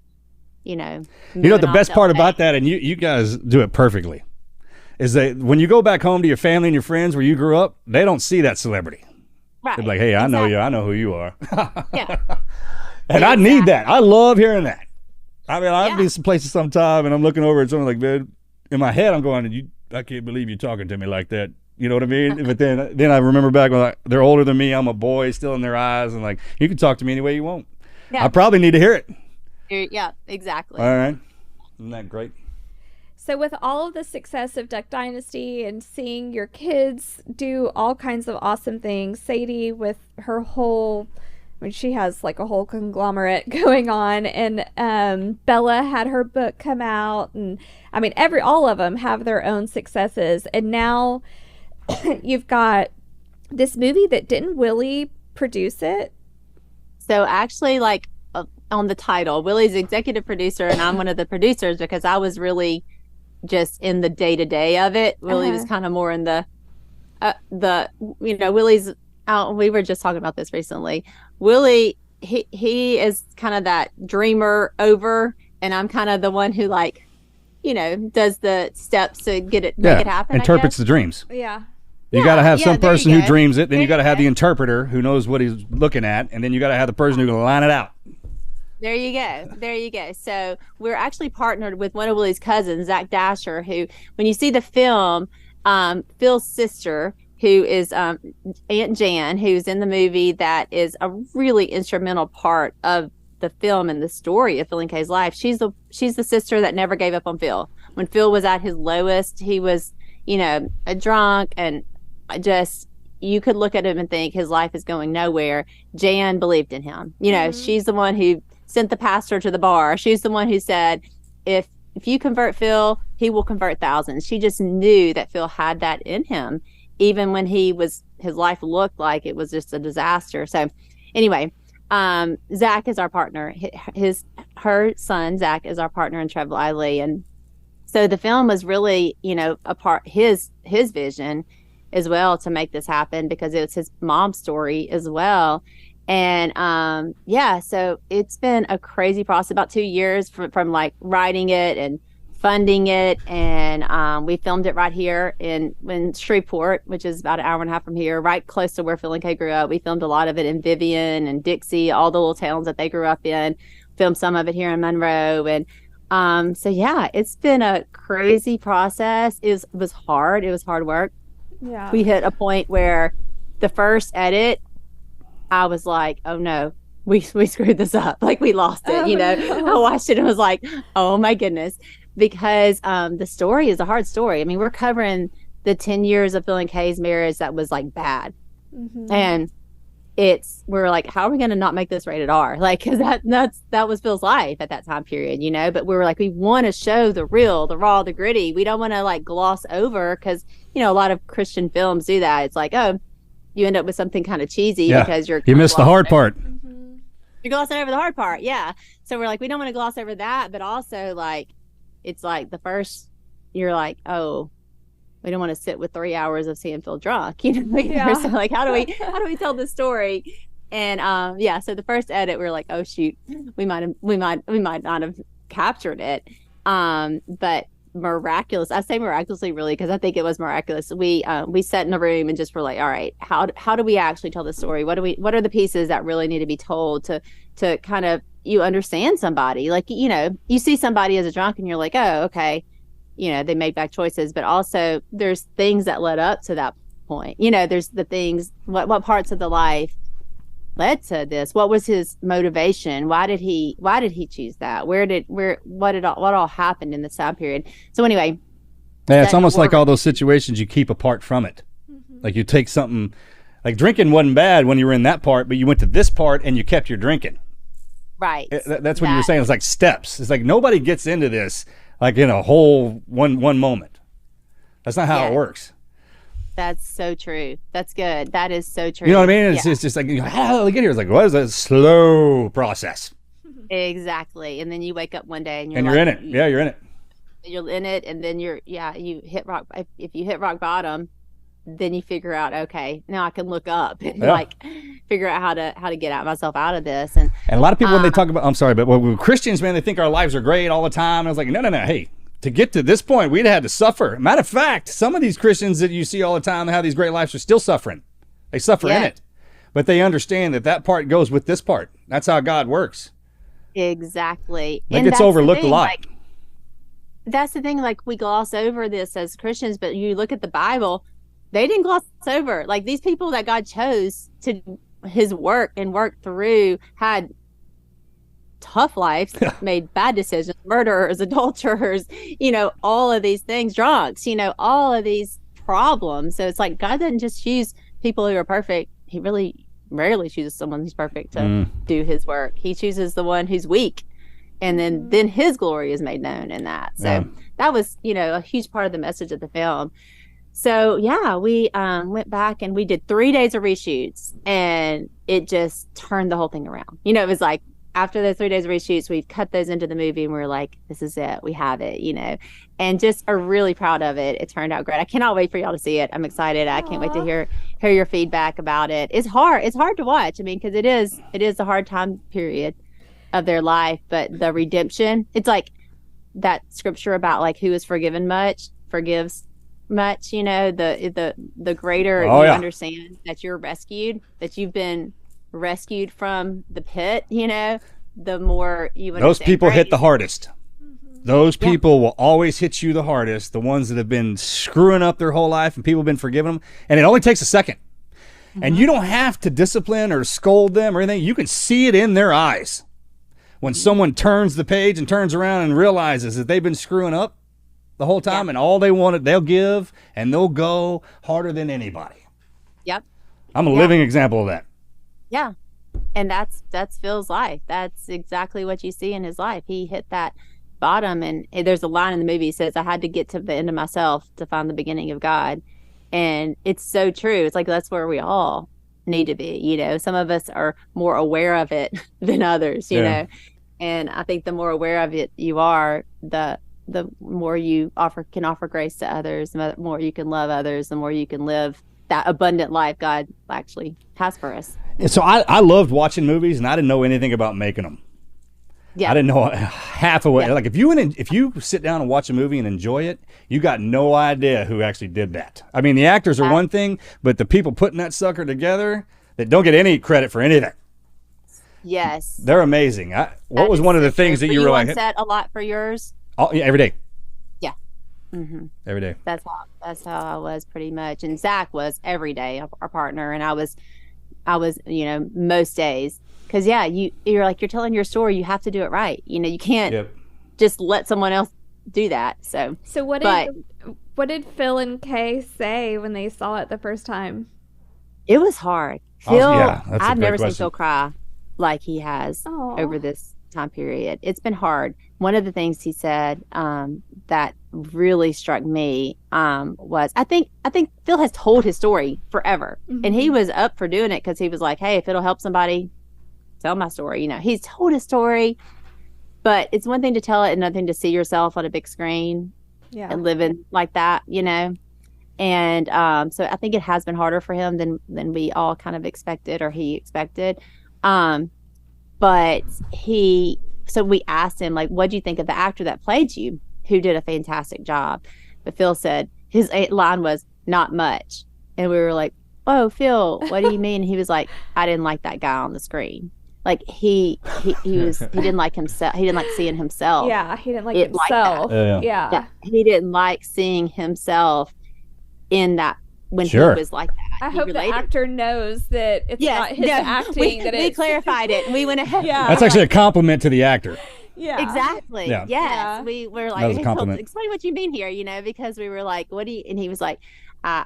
the best part about that, and you guys do it perfectly, is that when you go back home to your family and your friends where you grew up, they don't see that celebrity. Right. They're like, hey, I know you. I know who you are. Yeah. And I need that. I love hearing that. I mean, I'll be some places sometime and I'm looking over at someone like, man, in my head, I'm going, I can't believe you're talking to me like that. You know what I mean? But then I remember back when they're older than me. I'm a boy still in their eyes. And like, you can talk to me any way you want. Yeah. I probably need to hear it. Yeah, exactly. All right. Isn't that great? So with all of the success of Duck Dynasty and seeing your kids do all kinds of awesome things, Sadie with her whole, she has like a whole conglomerate going on, and Bella had her book come out, and all of them have their own successes, and now you've got this movie that didn't Willie produce it? So actually, on the title, Willie's executive producer, and I'm one of the producers because I was really just in the day-to-day of it. Willie was kind of more in the Willie's out. We were just talking about this recently. Willie, he is kind of that dreamer over, and I'm kind of the one who does the steps to make it happen. Interprets the dreams. Yeah. You got to have some person who dreams it, then you got to have the interpreter who knows what he's looking at, and then you got to have the person who can line it out. There you go. So we're actually partnered with one of Willie's cousins, Zach Dasher, who, when you see the film, Phil's sister, who is Aunt Jan, who's in the movie, that is a really instrumental part of the film and the story of Phil and Kay's life. She's the sister that never gave up on Phil. When Phil was at his lowest, he was, a drunk, and you could look at him and think his life is going nowhere. Jan believed in him. She's the one who sent the pastor to the bar. She's the one who said, if you convert Phil, he will convert thousands. She just knew that Phil had that in him, even when his life looked like it was just a disaster. So anyway, Zach is our partner. Her son, Zach, is our partner in Trev Lively. And So the film was really, a part his vision as well to make this happen, because it was his mom's story as well. And so it's been a crazy process, about 2 years from like writing it and funding it. And we filmed it right here in Shreveport, which is about an hour and a half from here, right close to where Phil and Kay grew up. We filmed a lot of it in Vivian and Dixie, all the little towns that they grew up in. Filmed some of it here in Monroe. And it's been a crazy process. It was hard. It was hard work. Yeah. We hit a point where the first edit, I was like, oh no, we screwed this up. Like, we lost it, No. I watched it and was like, oh my goodness. Because the story is a hard story. I mean, we're covering the 10 years of Phil and Kay's marriage that was like bad. Mm-hmm. And we're like, how are we going to not make this rated R? Like, cause that was Phil's life at that time period, but we were like, we want to show the real, the raw, the gritty. We don't want to like gloss over, cause a lot of Christian films do that. It's like, oh, you end up with something kind of cheesy because you missed the hard part. Mm-hmm. You're glossing over the hard part. Yeah. So we're like, we don't want to gloss over that, but also like, it's like the first, you're like, oh, we don't want to sit with 3 hours of seeing Phil drunk, Yeah. So like, how do we tell this story? And so the first edit, we were like, oh shoot, we might not have captured it. But miraculous, I say miraculously really, because I think it was miraculous. We sat in a room and just were like, all right, how do we actually tell the story? What are the pieces that really need to be told to kind of, you understand somebody, like, you see somebody as a drunk and you're like, oh, okay, they made bad choices, but also there's things that led up to that point. There's the things, what parts of the life led to this? What was his motivation? Why did he choose that? What all happened in this time period? So anyway, yeah, it's almost like all those situations you keep apart from it. Mm-hmm. Like, you take something, like drinking wasn't bad when you were in that part, but you went to this part and you kept your drinking. Right. That's what you were saying. It's like steps. It's like nobody gets into this like in a whole one moment. That's not how it works. That's so true. That's good. That is so true. You know what I mean? It's just like, how do we get here? It's like, what is a slow process? Exactly. And then you wake up one day and you're in it. Yeah, you're in it. You're in it, and then you hit rock. If you hit rock bottom, then you figure out, okay, now I can look up and like figure out how to get myself out of this. And a lot of people, when they talk about, I'm sorry, but when Christians, man, they think our lives are great all the time. And I was like, no. Hey, to get to this point, we'd had to suffer. Matter of fact, some of these Christians that you see all the time that have these great lives are still suffering. They suffer in it, but they understand that part goes with this part. That's how God works. Exactly. That gets overlooked a lot. Like, that's the thing. Like, we gloss over this as Christians, but you look at the Bible, they didn't gloss over. Like, these people that God chose to his work and work through had tough lives, made bad decisions, murderers, adulterers, all of these things, drunks, all of these problems. So it's like, God doesn't just choose people who are perfect. He really rarely chooses someone who's perfect to do his work. He chooses the one who's weak, and then his glory is made known in that. So that was, a huge part of the message of the film. So we went back and we did 3 days of reshoots, and it just turned the whole thing around. It was like, after those 3 days of reshoots, we've cut those into the movie, and we're like, this is it. We have it, and just are really proud of it. It turned out great. I cannot wait for y'all to see it. I'm excited. I can't wait to hear your feedback about it. It's hard. It's hard to watch. I mean, because it is a hard time period of their life, but the redemption, it's like that scripture about like, who is forgiven much forgives much, the greater you understand that you're rescued, that you've been rescued from the pit, the more you understand. Those people hit the hardest. Those people will always hit you the hardest, the ones that have been screwing up their whole life and people have been forgiving them, and it only takes a second. And you don't have to discipline or scold them or anything. You can see it in their eyes when someone turns the page and turns around and realizes that they've been screwing up the whole time, and all they wanted, they'll give and they'll go harder than anybody. Yep. I'm a living example of that. Yeah. And that's Phil's life. That's exactly what you see in his life. He hit that bottom, and there's a line in the movie that says, I had to get to the end of myself to find the beginning of God. And it's so true. It's like, that's where we all need to be. Some of us are more aware of it than others, you know. And I think the more aware of it you are, the the more you can offer grace to others, the more you can love others, the more you can live that abundant life God actually has for us. And so I loved watching movies, and I didn't know anything about making them. Yeah. I didn't know half of what. Like if you sit down and watch a movie and enjoy it, you got no idea who actually did that. I mean, the actors are one thing, but the people putting that sucker together that don't get any credit for anything. Yes. They're amazing. What was one of the things that you were like? Set a lot for yours? Oh, yeah, every day. Yeah. Mm-hmm. Every day. That's how I was pretty much. And Zach was every day our partner, and I was most days. Because you're like, you're telling your story, you have to do it right. You can't just let someone else do that. So what did Phil and Kay say when they saw it the first time? It was hard. Phil, I've never seen Phil cry like he has over this time period. It's been hard. One of the things he said that really struck me was I think Phil has told his story forever, and he was up for doing it because he was like, hey, if it'll help somebody, tell my story. He's told his story, but it's one thing to tell it and another thing to see yourself on a big screen and living like that, And so I think it has been harder for him than we all kind of expected, or he expected. But so we asked him, like, what do you think of the actor that played you, who did a fantastic job? But Phil said his line was not much. And we were like, oh, Phil, what do you mean? He was like, I didn't like that guy on the screen. Like he didn't like himself. He didn't like seeing himself. Yeah, he didn't like himself. Yeah, he didn't like seeing himself in that when he was like that. I hope the actor knows that it's not his acting. We clarified it. And we went ahead. Yeah, that's actually a compliment to the actor. Yeah, exactly. Yeah. Yes, yeah. We were like, hey, Phil, explain what you mean here. Because we were like, what do you? And he was like, I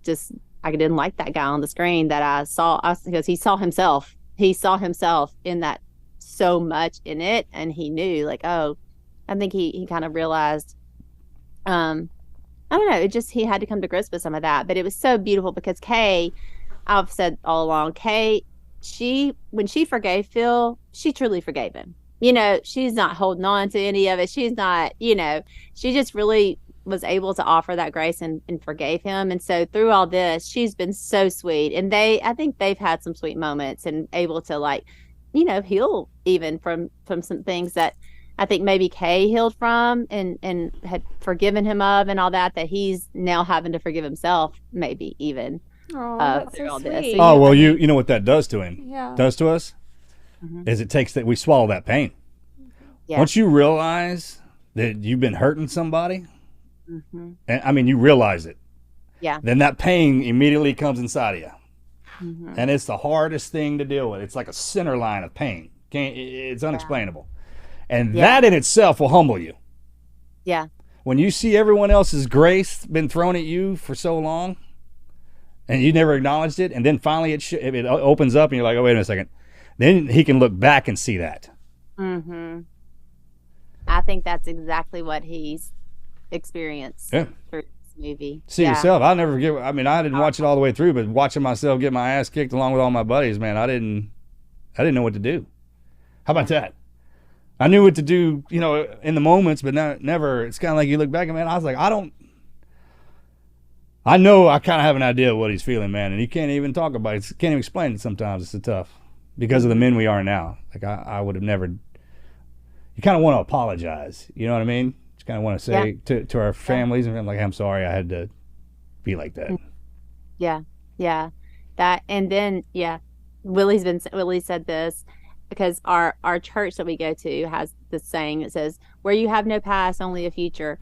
didn't like that guy on the screen that I saw. Because he saw himself. He saw himself in that so much in it, and he knew, like, oh, I think he kind of realized, I don't know, he had to come to grips with some of that. But it was so beautiful because Kay, I've said all along, Kay, when she forgave Phil, she truly forgave him. She's not holding on to any of it. She's not, she just really was able to offer that grace and forgave him. And so through all this, she's been so sweet. And I think they've had some sweet moments and able to, like, heal even from some things that I think maybe Kay healed from and had forgiven him of, and all that he's now having to forgive himself, maybe even. Oh, that's so sweet. Oh, well, you know what that does to him? Yeah. Does to us? Is it takes that we swallow that pain. Yeah. Once you realize that you've been hurting somebody, and I mean, you realize it. Yeah. Then that pain immediately comes inside of you. And it's the hardest thing to deal with. It's like a center line of pain. It's unexplainable. And that in itself will humble you. Yeah. When you see everyone else's grace been thrown at you for so long, and you never acknowledged it, and then finally it opens up, and you're like, oh, wait a second. Then he can look back and see that. I think that's exactly what he's experienced through this movie. See yourself. I'll never forget. I mean, I didn't watch it all the way through, but watching myself get my ass kicked along with all my buddies, man, I didn't know what to do. How about that? I knew what to do, in the moments, but never. It's kind of like you look back and, man, I was like, I know I kind of have an idea of what he's feeling, man, and you can't even talk about it. Can't even explain it sometimes. It's so tough because of the men we are now. Like, I would have never. You kind of want to apologize. You know what I mean? Just kind of want to say to our families, and I'm like, I'm sorry I had to be like that. Yeah. That, and then, Willie said this, because our church that we go to has this saying that says, where you have no past, only a future.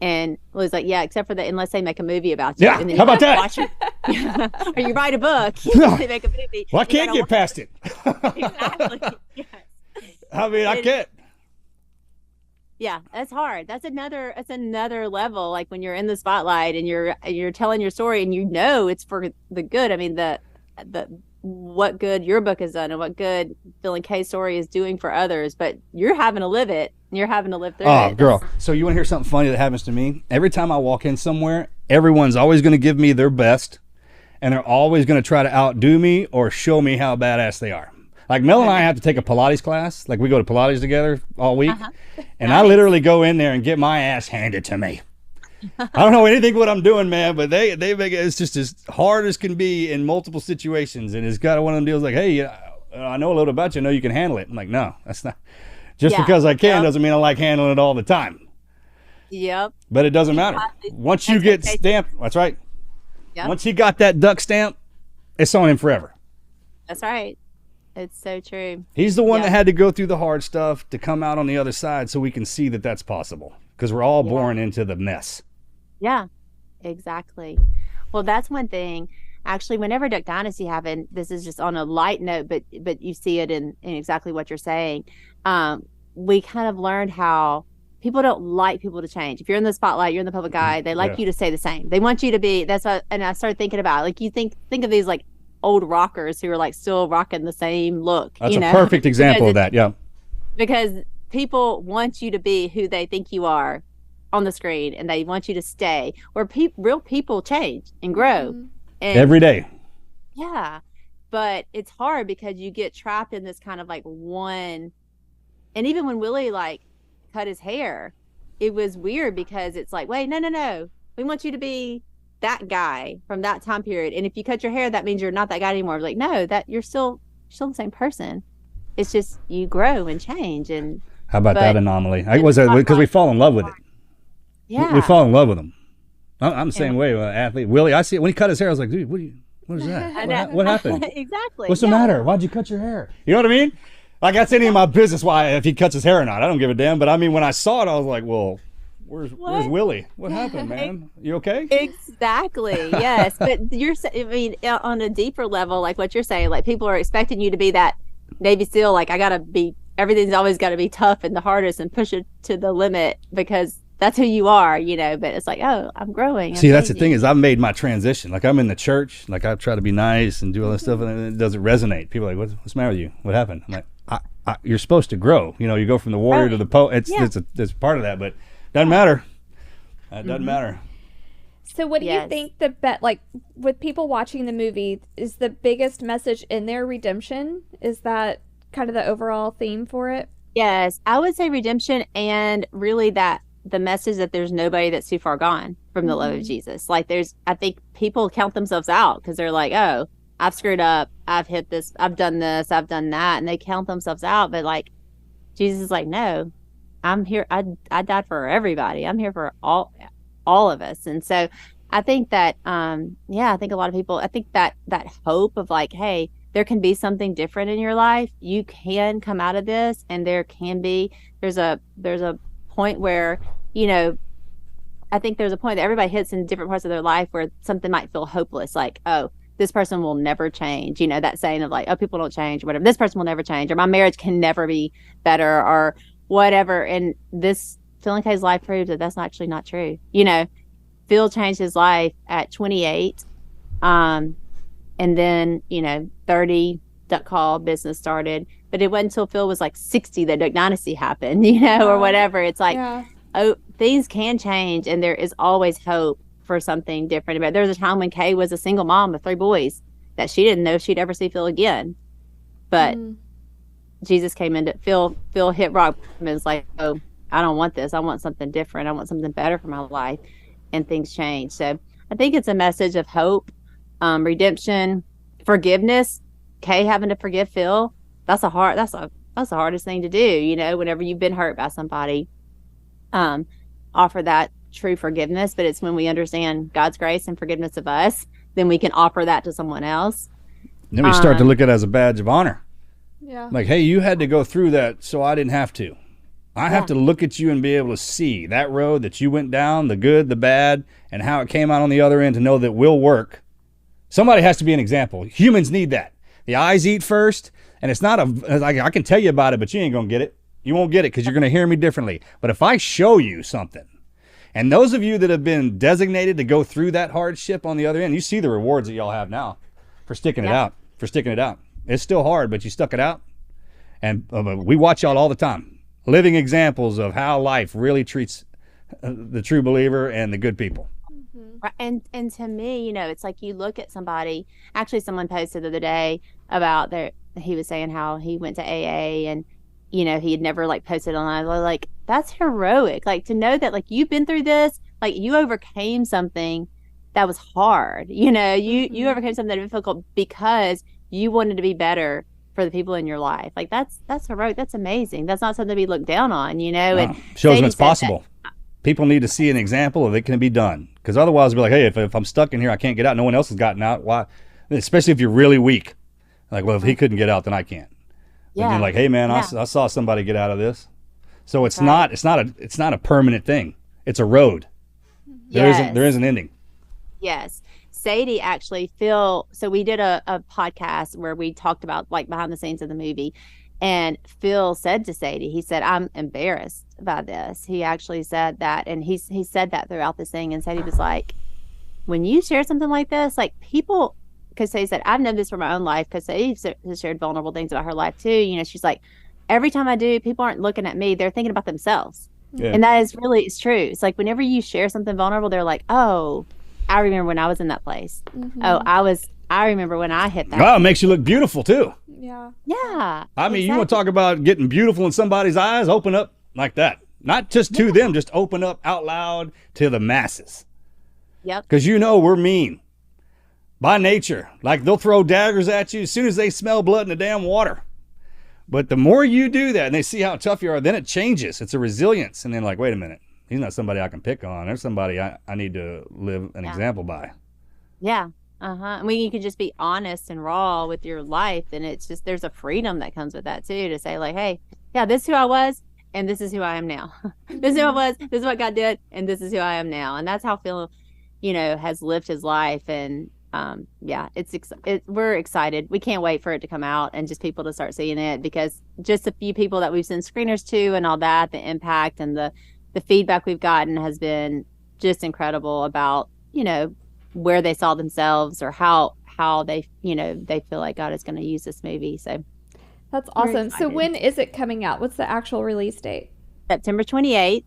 And Willie's like, yeah, except for that, unless they make a movie about you. Yeah, and then how about that? Or you write a book. They make a movie. Well, I can't get past it. Exactly. Yes. I mean, I can't. Yeah, that's hard. That's another level. Like when you're in the spotlight and you're telling your story, and it's for the good. I mean, the what good your book has done and what good Phil and Kay's story is doing for others, but you're having to live it. And you're having to live through it. Oh, girl. So you want to hear something funny that happens to me? Every time I walk in somewhere, everyone's always going to give me their best, and they're always going to try to outdo me or show me how badass they are. Like Mel and I have to take a Pilates class. Like we go to Pilates together all week. And Nice. I literally go in there and get my ass handed to me. I don't know anything what I'm doing, man, but they make it, it's just as hard as can be in multiple situations. And it's got one of them deals like, hey, I know a little about you. I know you can handle it. I'm like, no, that's not. Just because I can doesn't mean I like handling it all the time. Yep. But it doesn't matter. Once you get stamped, that's right. Yep. Once he got that duck stamp, it's on him forever. That's right. It's so true. He's the one that had to go through the hard stuff to come out on the other side so we can see that that's possible. Because we're all born into the mess. Yeah, exactly. Well, that's one thing. Actually, whenever Duck Dynasty happened, this is just on a light note, but you see it in exactly what you're saying. We kind of learned how people don't like people to change. If you're in the spotlight, you're in the public eye, they like you to stay the same. They want you to be, that's what, and I started thinking about, like, you think of these like old rockers who are like still rocking the same look. That's a perfect example of that, yeah. Because people want you to be who they think you are on the screen, and they want you to stay. Where real people change and grow. And, every day. Yeah. But it's hard because you get trapped in this kind of like one. And even when Willie like cut his hair, it was weird because it's like, wait, no. We want you to be that guy from that time period. And if you cut your hair, that means you're not that guy anymore. Like, no, that you're still the same person. It's just you grow and change. And how about that anomaly? Because we fall in love with it. Yeah. We fall in love with him. I'm the same way with an athlete. Willie, I see it when he cut his hair. I was like, dude, what is that? What happened? Exactly. What's the matter? Why'd you cut your hair? You know what I mean? Like, that's any of my business why if he cuts his hair or not. I don't give a damn. But I mean, when I saw it, I was like, well, where's Willie? What happened, man? You okay? Exactly. Yes. But on a deeper level, like what you're saying, like people are expecting you to be that Navy SEAL. Like, everything's always got to be tough and the hardest and push it to the limit because that's who you are, but it's like, oh, I'm growing. See, that's the thing is I've made my transition. Like I'm in the church, like I try to be nice and do all this stuff and it doesn't resonate. People are like, what's the matter with you? What happened? I'm like, you're supposed to grow. You go from the warrior to the poet. It's part of that, but doesn't matter. That doesn't matter. So what do you think like with people watching the movie, is the biggest message in there redemption? Is that kind of the overall theme for it? Yes, I would say redemption, and really that the message that there's nobody that's too far gone from the love of Jesus. Like I think people count themselves out because they're like, oh, I've screwed up. I've hit this. I've done this. I've done that. And they count themselves out. But like, Jesus is like, no, I'm here. I died for everybody. I'm here for all of us. And so I think that, I think a lot of people, I think that hope of like, hey, there can be something different in your life. You can come out of this, and there's a point where, I think there's a point that everybody hits in different parts of their life where something might feel hopeless. Like, oh, this person will never change. That saying of like, oh, people don't change or whatever. This person will never change, or my marriage can never be better or whatever. And this Phil and Kay's life proves that that's actually not true. Phil changed his life at 28. And then, 30, Duck Call business started. But it wasn't until Phil was like 60 that Duck Dynasty happened, or whatever. It's like, oh, things can change, and there is always hope for something different. But there was a time when Kay was a single mom with 3 boys that she didn't know if she'd ever see Phil again. But Jesus came into Phil hit rock and was like, oh, I don't want this. I want something different. I want something better for my life. And things change. So I think it's a message of hope, redemption, forgiveness. Kay having to forgive Phil. That's the hardest thing to do, whenever you've been hurt by somebody. Offer that true forgiveness, but it's when we understand God's grace and forgiveness of us, then we can offer that to someone else. And then we start to look at it as a badge of honor. Yeah. Like, hey, you had to go through that so I didn't have to. I have to look at you and be able to see that road that you went down, the good, the bad, and how it came out on the other end, to know that will work. Somebody has to be an example. Humans need that. The eyes eat first, and it's not I can tell you about it, but you ain't going to get it. You won't get it because you're going to hear me differently. But if I show you something, and those of you that have been designated to go through that hardship on the other end, you see the rewards that y'all have now for sticking it out, It's still hard, but you stuck it out. And we watch y'all all the time. Living examples of how life really treats the true believer and the good people. And to me, it's like you look at somebody. Actually, someone posted the other day about he was saying how he went to AA and, you know, he had never like posted online. Like, that's heroic. Like, to know that like you've been through this, like you overcame something that was hard. You know, you overcame something that was difficult because you wanted to be better for the people in your life. Like, that's heroic. That's amazing. That's not something to be looked down on, you know. And shows them it's possible. People need to see an example of it can be done, because otherwise they'll be like, hey, if I'm stuck in here, I can't get out. No one else has gotten out. Why? Especially if you're really weak. Like, well, if he couldn't get out, then I can't. Yeah. And you're like, hey man, I saw somebody get out of this. So it's not a permanent thing. It's a road. There is an ending. Yes. Sadie actually, Phil, so we did a podcast where we talked about like behind the scenes of the movie, and Phil said to Sadie, he said, I'm embarrassed by this. He actually said that, and he said that throughout this thing, and Sadie was like, when you share something like this, like people, because Sadie said, I've known this from my own life, because Sadie has shared vulnerable things about her life too. You know, she's like, every time I do, people aren't looking at me, they're thinking about themselves. Yeah. And that is really, it's true. It's like whenever you share something vulnerable, they're like, oh, I remember when I was in that place. Mm-hmm. Oh, I remember when I hit that. Wow, it makes you look beautiful too. Yeah. Yeah. I mean, you want to talk about getting beautiful in somebody's eyes? Open up like that. Not just to them, just open up out loud to the masses. Yep. Because you know we're mean by nature. Like, they'll throw daggers at you as soon as they smell blood in the damn water. But the more you do that and they see how tough you are, then it changes. It's a resilience. And then like, wait a minute. He's not somebody I can pick on. There's somebody I need to live an example by. Yeah. I mean, you can just be honest and raw with your life. And it's just, there's a freedom that comes with that too, to say like, hey, yeah, this is who I was and this is who I am now. This is who I was, this is what God did, and this is who I am now. And that's how Phil, you know, has lived his life. And we're excited. We can't wait for it to come out and just people to start seeing it, because just a few people that we've sent screeners to and all that, the impact and the feedback we've gotten has been just incredible about, you know, where they saw themselves or how they, you know, they feel like God is going to use this movie. So that's awesome. So when is it coming out? What's the actual release date? September 28th.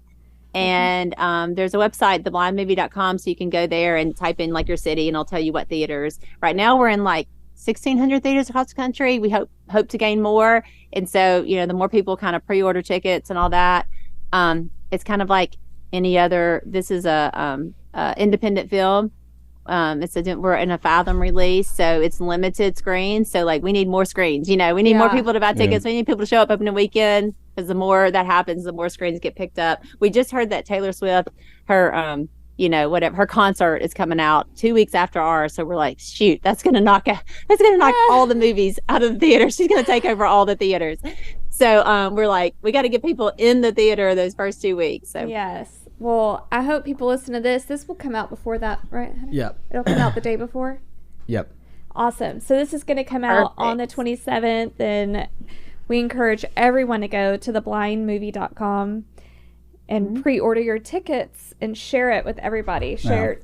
And there's a website, theblindmovie.com, so you can go there and type in like your city and it'll tell you what theaters. Right now we're in like 1,600 theaters across the country. We hope to gain more. And so, you know, the more people kind of pre-order tickets and all that, it's kind of like any other. This is a independent film. We're in a Fathom release, so it's limited screens. So like we need more screens. You know, we need more people to buy tickets. We need people to show up opening weekend, because the more that happens, the more screens get picked up. We just heard that Taylor Swift, her you know, whatever, her concert is coming out 2 weeks after ours. So we're like, shoot, that's gonna knock all the movies out of the theater. She's gonna take over all the theaters. So we're like, we got to get people in the theater those first 2 weeks. So yes. Well, I hope people listen to this. This will come out before that, right? Yep. It'll come out the day before? Yep. Awesome. So this is going to come out on the 27th, and we encourage everyone to go to theblindmovie.com and pre-order your tickets and share it with everybody. Share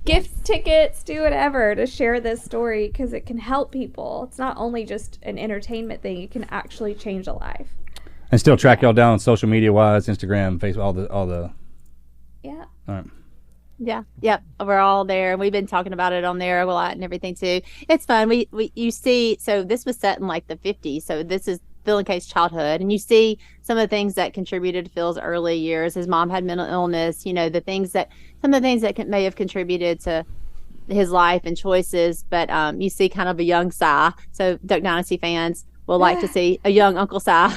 gift tickets, do whatever to share this story, because it can help people. It's not only just an entertainment thing. It can actually change a life. And still track y'all down social media wise, Instagram, Facebook, all the. Yeah. All right. Yeah. Yep. We're all there. We've been talking about it on there a lot and everything too. It's fun. You see, so this was set in like the 50s. So this is Phil and Kate's childhood, and you see some of the things that contributed to Phil's early years. His mom had mental illness, you know, some of the things that may have contributed to his life and choices. But you see kind of a young Si. So Duck Dynasty fans will like to see a young Uncle Si.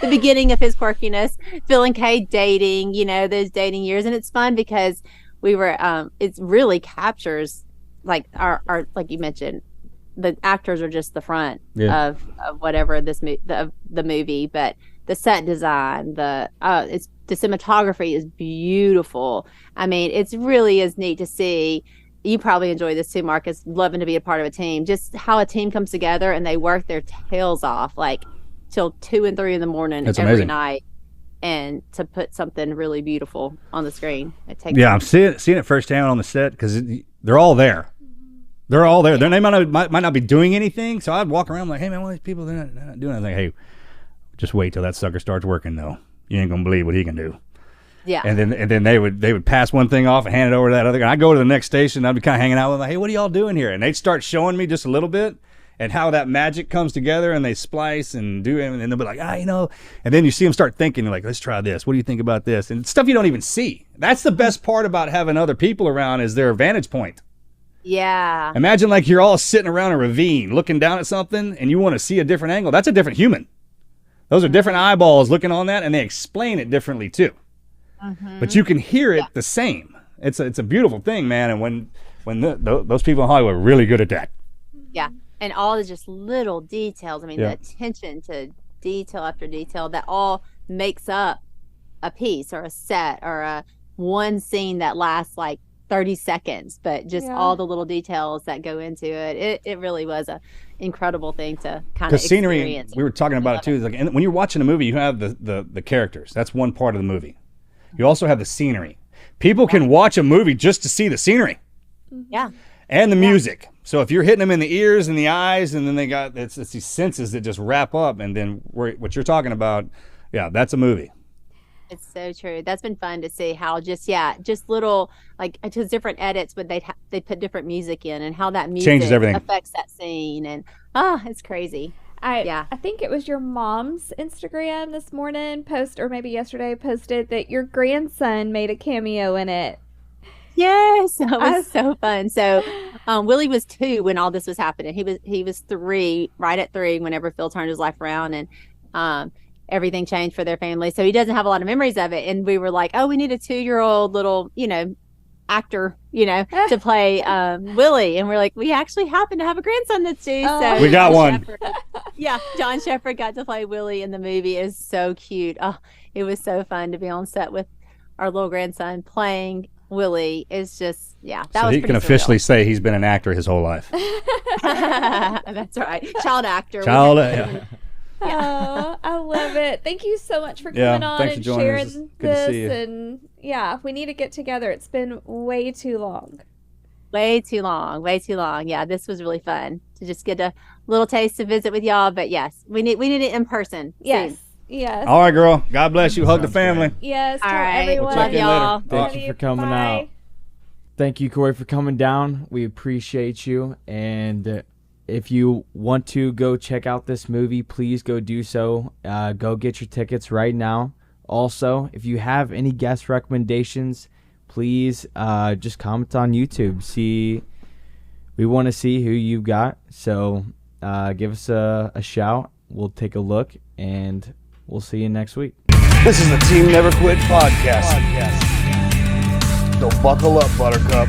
The beginning of his quirkiness, Phil and Kate dating, you know, those dating years. And it's fun because we were, it really captures like our like you mentioned, the actors are just the front of whatever the movie, but the set design, the cinematography is beautiful. I mean, it's really is neat to see. You probably enjoy this too, Marcus, loving to be a part of a team, just how a team comes together and they work their tails off, like till 2 and 3 in the morning every night, and to put something really beautiful on the screen. It takes I'm seeing it firsthand on the set, because they're all there. They're all there. They might not be doing anything, so I'd walk around like, hey man, what are these people, they're not doing anything. Hey, just wait till that sucker starts working though. You ain't gonna believe what he can do. Yeah. And then they would pass one thing off and hand it over to that other guy. I'd go to the next station, I'd be kind of hanging out with them like, hey, what are y'all doing here? And they'd start showing me just a little bit, and how that magic comes together, and they splice and do it, and they'll be like, and then you see them start thinking, like, let's try this. What do you think about this? And stuff you don't even see. That's the best part about having other people around, is their vantage point. Yeah. Imagine like you're all sitting around a ravine looking down at something, and you want to see a different angle. That's a different human. Those are different eyeballs looking on that, and they explain it differently too. But you can hear it the same. It's a beautiful thing, man. And when those people in Hollywood are really good at that. Yeah. And all the just little details. I mean, the attention to detail after detail that all makes up a piece or a set or a one scene that lasts like 30 seconds, but just all the little details that go into it. It really was a incredible thing to kind of scenery, experience. we were talking about it too. Like, and when you're watching a movie, you have the characters. That's one part of the movie. You also have the scenery. People can watch a movie just to see the scenery. Yeah. And the music. So if you're hitting them in the ears and the eyes, and then they got it's these senses that just wrap up, and then what you're talking about, that's a movie. It's so true. That's been fun to see how just little, like, just different edits, but they put different music in, and how that music changes everything, affects that scene, and it's crazy. I think it was your mom's Instagram this morning or maybe yesterday, posted that your grandson made a cameo in it. Yes, it was so fun. So Willie was 2 when all this was happening. He was 3, right at 3, whenever Phil turned his life around, and everything changed for their family. So he doesn't have a lot of memories of it. And we were like, oh, we need a 2-year-old little, actor, to play Willie. And we're like, we actually happen to have a grandson that's 2. So we got one. John Shepherd got to play Willie in the movie. It was so cute. Oh, it was so fun to be on set with our little grandson playing Willie. Is just that so was he can officially say he's been an actor his whole life. That's right, child actor. Oh, I love it. Thank you so much for coming on and sharing this. And we need to get together. It's been way too long. Way too long. Yeah, this was really fun to just get a little taste to visit with y'all. But yes, we need it in person. Yes. Soon. Yes. All right, girl. God bless you. Hug the family. Yes. All right. Everyone. Love y'all. Thank you for coming out. Thank you, Korie, for coming down. We appreciate you. And if you want to go check out this movie, please go do so. Go get your tickets right now. Also, if you have any guest recommendations, please just comment on YouTube. We want to see who you got. So give us a shout. We'll take a look, and we'll see you next week. This is the Team Never Quit podcast. So buckle up, Buttercup.